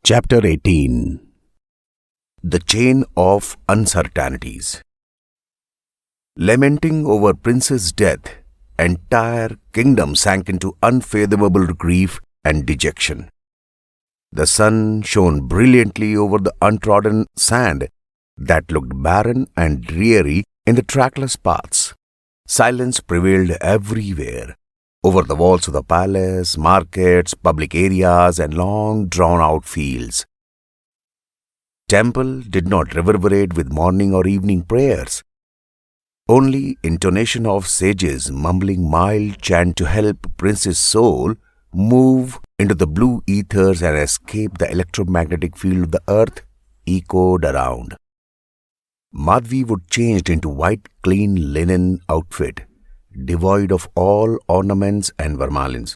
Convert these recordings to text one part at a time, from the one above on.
Chapter 18. The Chain of Uncertainties. Lamenting over Prince's death, entire kingdom sank into unfathomable grief and dejection. The sun shone brilliantly over the untrodden sand that looked barren and dreary in the trackless paths. Silence prevailed everywhere, over the walls of the palace, markets, public areas, and long drawn-out fields. Temple did not reverberate with morning or evening prayers. Only intonation of sages mumbling mild chant to help Prince's soul move into the blue ethers and escape the electromagnetic field of the earth echoed around. Madhavi would change into white clean linen outfit, devoid of all ornaments and vermalins.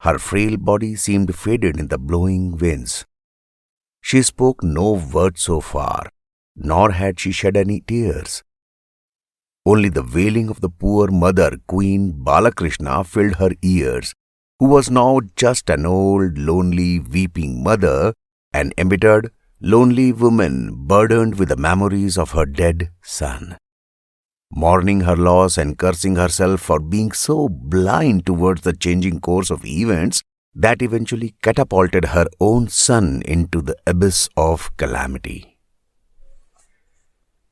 Her frail body seemed faded in the blowing winds. She spoke no word so far, nor had she shed any tears. Only the wailing of the poor mother, Queen Balakrishna, filled her ears, who was now just an old, lonely, weeping mother, an embittered, lonely woman burdened with the memories of her dead son. Mourning her loss and cursing herself for being so blind towards the changing course of events that eventually catapulted her own son into the abyss of calamity.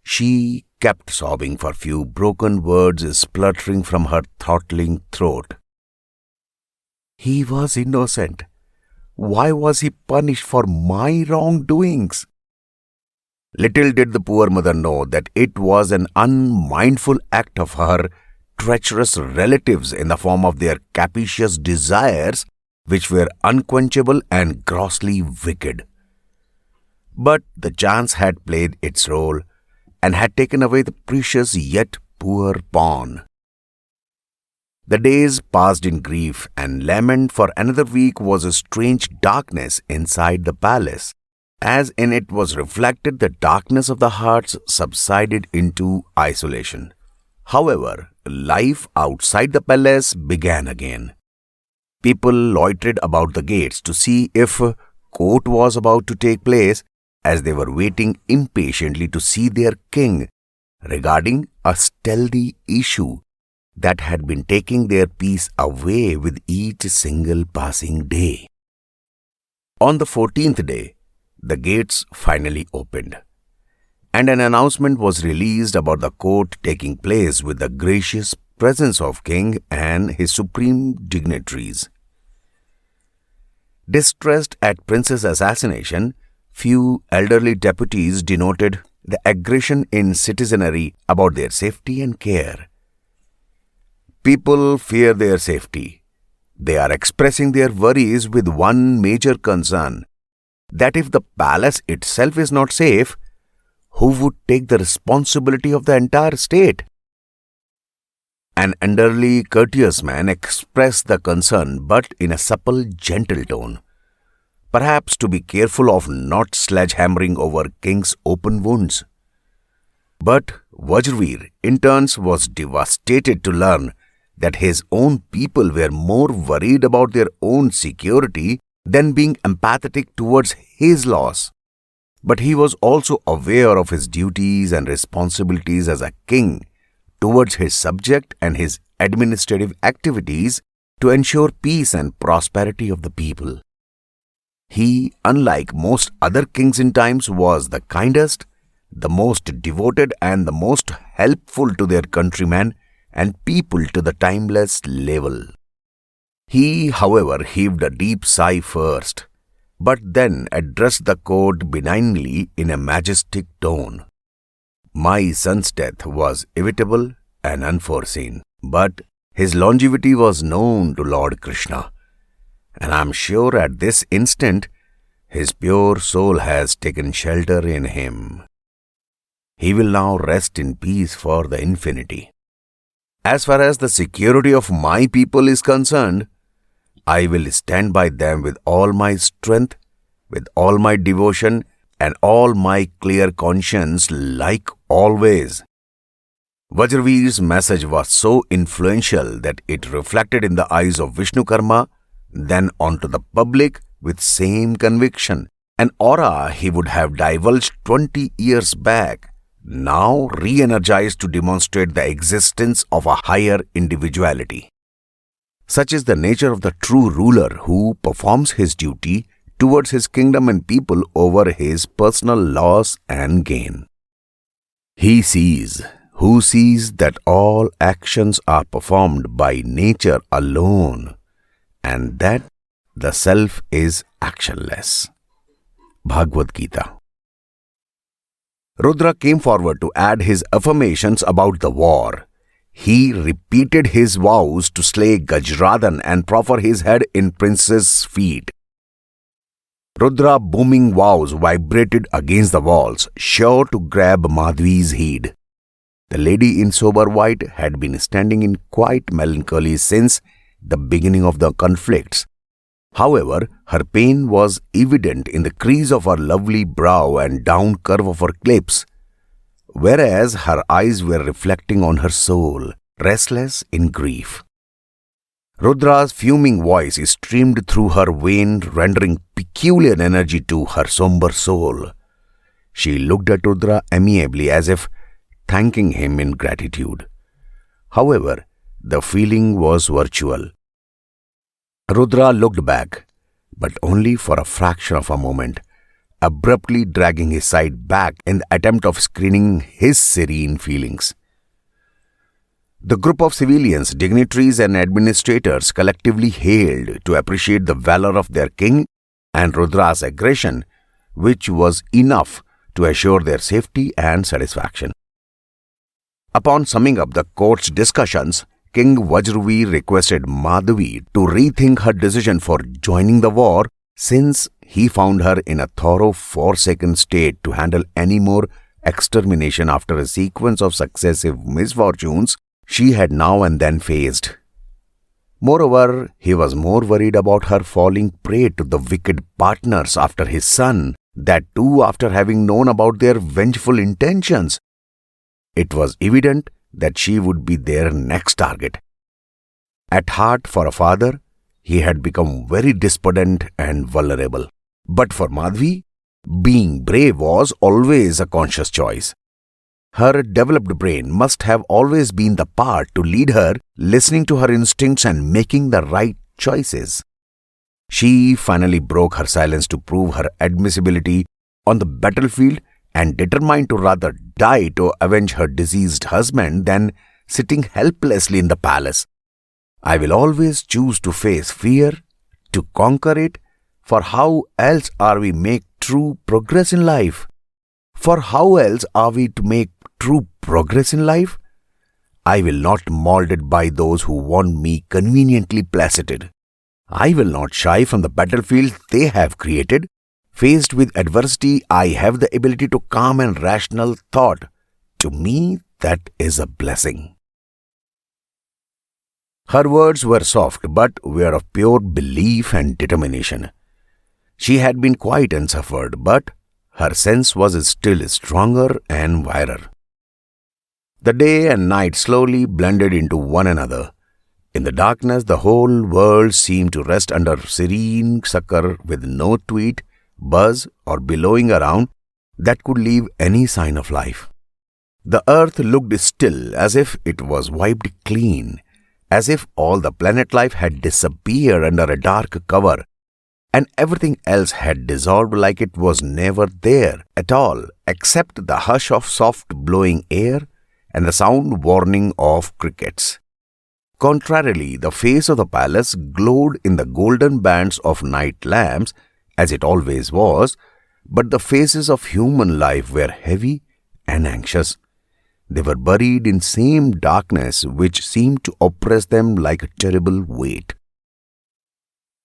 She kept sobbing for few broken words spluttering from her throttling throat. He was innocent. Why was he punished for my wrongdoings? Little did the poor mother know that it was an unmindful act of her treacherous relatives in the form of their capricious desires, which were unquenchable and grossly wicked. But the chance had played its role and had taken away the precious yet poor pawn. The days passed in grief, and lament for another week was a strange darkness inside the palace. As in it was reflected, the darkness of the hearts subsided into isolation. However, life outside the palace began again. People loitered about the gates to see if court was about to take place, as they were waiting impatiently to see their king regarding a stealthy issue that had been taking their peace away with each single passing day. On the 14th day, the gates finally opened, and an announcement was released about the court taking place with the gracious presence of King and his supreme dignitaries. Distressed at Prince's assassination, few elderly deputies denoted the aggression in citizenry about their safety and care. People fear their safety. They are expressing their worries with one major concern, that if the palace itself is not safe, who would take the responsibility of the entire state? An elderly, courteous man expressed the concern, but in a supple, gentle tone, perhaps to be careful of not sledgehammering over King's open wounds. But Vajraveer, in turn, was devastated to learn that his own people were more worried about their own security than being empathetic towards his loss. But he was also aware of his duties and responsibilities as a king towards his subject and his administrative activities to ensure peace and prosperity of the people. He, unlike most other kings in times, was the kindest, the most devoted, and the most helpful to their countrymen and people to the timeless level. He, however, heaved a deep sigh first, but then addressed the court benignly in a majestic tone. My son's death was inevitable and unforeseen, but his longevity was known to Lord Krishna, and I am sure at this instant his pure soul has taken shelter in him. He will now rest in peace for the infinity. As far as the security of my people is concerned, I will stand by them with all my strength, with all my devotion, and all my clear conscience like always. Vajraveer's message was so influential that it reflected in the eyes of Vishnukarma, then onto the public, with same conviction. An aura he would have divulged 20 years back, now re-energized to demonstrate the existence of a higher individuality. Such is the nature of the true ruler who performs his duty towards his kingdom and people over his personal loss and gain. He sees, who sees that all actions are performed by nature alone, and that the self is actionless. Bhagavad Gita. Rudra came forward to add his affirmations about the war. He repeated his vows to slay Gajradhan and proffer his head in prince's feet. Rudra's booming vows vibrated against the walls, sure to grab Madhavi's head. The lady in sober white had been standing in quiet melancholy since the beginning of the conflicts. However, her pain was evident in the crease of her lovely brow and down curve of her lips, whereas her eyes were reflecting on her soul, restless in grief. Rudra's fuming voice streamed through her vein, rendering peculiar energy to her somber soul. She looked at Rudra amiably as if thanking him in gratitude. However, the feeling was virtual. Rudra looked back, but only for a fraction of a moment, abruptly dragging his side back in the attempt of screening his serene feelings. The group of civilians, dignitaries and administrators collectively hailed to appreciate the valor of their king and Rudra's aggression, which was enough to assure their safety and satisfaction. Upon summing up the court's discussions, King Vajravi requested Madhavi to rethink her decision for joining the war, since he found her in a thorough forsaken state to handle any more extermination after a sequence of successive misfortunes she had now and then faced. Moreover, he was more worried about her falling prey to the wicked partners after his son, that too after having known about their vengeful intentions. It was evident that she would be their next target. At heart, for a father, he had become very despondent and vulnerable. But for Madhavi, being brave was always a conscious choice. Her developed brain must have always been the part to lead her, listening to her instincts and making the right choices. She finally broke her silence to prove her admissibility on the battlefield and determined to rather die to avenge her deceased husband than sitting helplessly in the palace. I will always choose to face fear, to conquer it, for how else are we make true progress in life? For how else are we to make true progress in life? I will not molded by those who want me conveniently placated. I will not shy from the battlefield they have created. Faced with adversity, I have the ability to calm and rational thought. To me, that is a blessing. Her words were soft, but were of pure belief and determination. She had been quiet and suffered, but her sense was still stronger and wider. The day and night slowly blended into one another. In the darkness, the whole world seemed to rest under serene succor with no tweet, buzz or billowing around that could leave any sign of life. The earth looked still, as if it was wiped clean, as if all the planet life had disappeared under a dark cover, and everything else had dissolved like it was never there at all, except the hush of soft blowing air and the sound warning of crickets. Contrarily, the face of the palace glowed in the golden bands of night lamps, as it always was, but the faces of human life were heavy and anxious. They were buried in same darkness which seemed to oppress them like a terrible weight.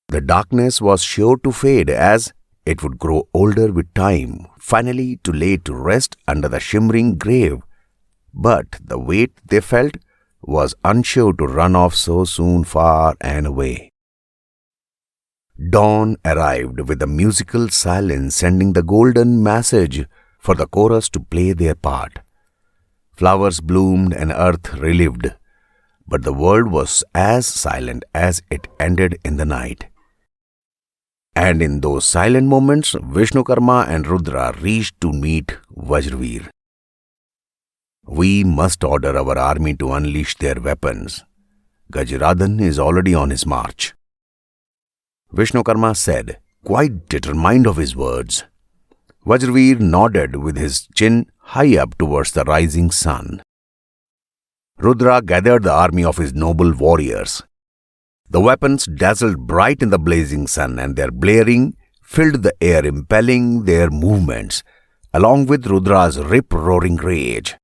The darkness was sure to fade as it would grow older with time, finally to lay to rest under the shimmering grave. But the weight they felt was unsure to run off so soon far and away. Dawn arrived with the musical silence sending the golden message for the chorus to play their part. Flowers bloomed and earth relived, but the world was as silent as it ended in the night. And in those silent moments, Vishnukarma and Rudra reached to meet Vajraveer. We must order our army to unleash their weapons. Gajradhan is already on his march. Vishnukarma said, quite determined of his words. Vajraveer nodded with his chin high up towards the rising sun. Rudra gathered the army of his noble warriors. The weapons dazzled bright in the blazing sun, and their blaring filled the air, impelling their movements, along with Rudra's rip-roaring rage.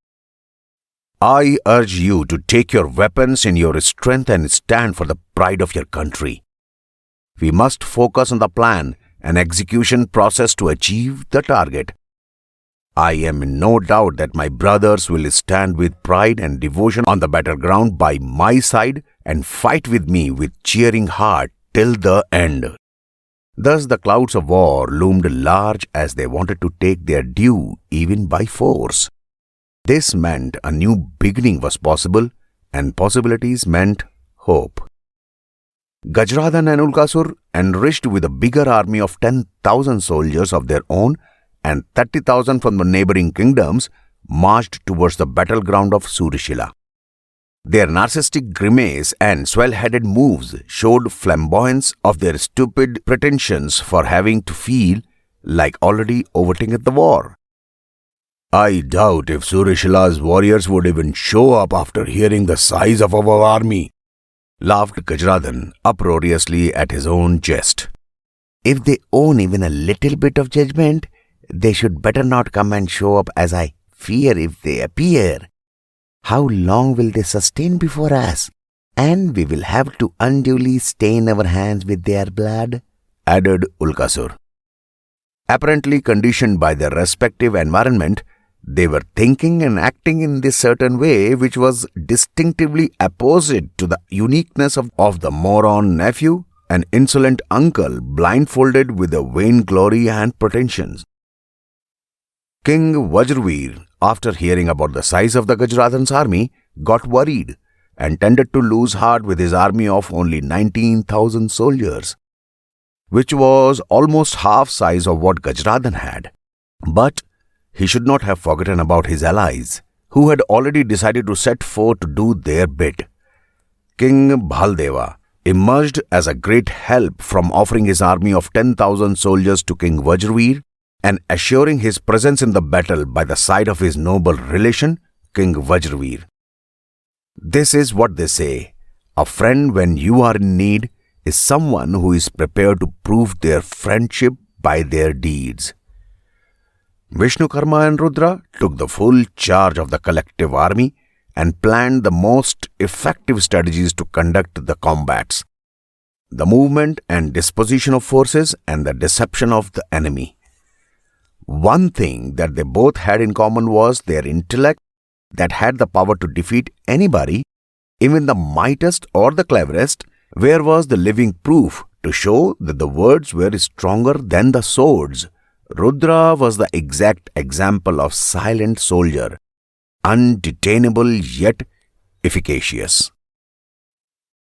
I urge you to take your weapons in your strength and stand for the pride of your country. We must focus on the plan and execution process to achieve the target. I am in no doubt that my brothers will stand with pride and devotion on the battleground by my side and fight with me with cheering heart till the end. Thus the clouds of war loomed large as they wanted to take their due even by force. This meant a new beginning was possible, and possibilities meant hope. Gajradhan and Ulkasur, enriched with a bigger army of 10,000 soldiers of their own and 30,000 from the neighboring kingdoms, marched towards the battleground of Surishila. Their narcissistic grimace and swell-headed moves showed flamboyance of their stupid pretensions for having to feel like already overtaken the war. I doubt if Surishila's warriors would even show up after hearing the size of our army, laughed Gajradhan uproariously at his own jest. If they own even a little bit of judgment, they should better not come and show up, as I fear if they appear. How long will they sustain before us? And we will have to unduly stain our hands with their blood, added Ulkasur. Apparently conditioned by their respective environment, they were thinking and acting in this certain way which was distinctively opposite to the uniqueness of the moron nephew and insolent uncle blindfolded with a vain glory and pretensions. King Vajraveer, after hearing about the size of the Gajradhan's army, got worried and tended to lose heart with his army of only 19,000 soldiers, which was almost half size of what Gajradhan had. But he should not have forgotten about his allies, who had already decided to set forth to do their bit. King Bhaldeva emerged as a great help from offering his army of 10,000 soldiers to King Vajraveer and assuring his presence in the battle by the side of his noble relation, King Vajraveer. This is what they say: a friend when you are in need is someone who is prepared to prove their friendship by their deeds. Vishnukarma and Rudra took the full charge of the collective army and planned the most effective strategies to conduct the combats, the movement and disposition of forces, and the deception of the enemy. One thing that they both had in common was their intellect that had the power to defeat anybody, even the mightiest or the cleverest. Where was the living proof to show that the words were stronger than the swords? Rudra was the exact example of silent soldier, undetainable yet efficacious.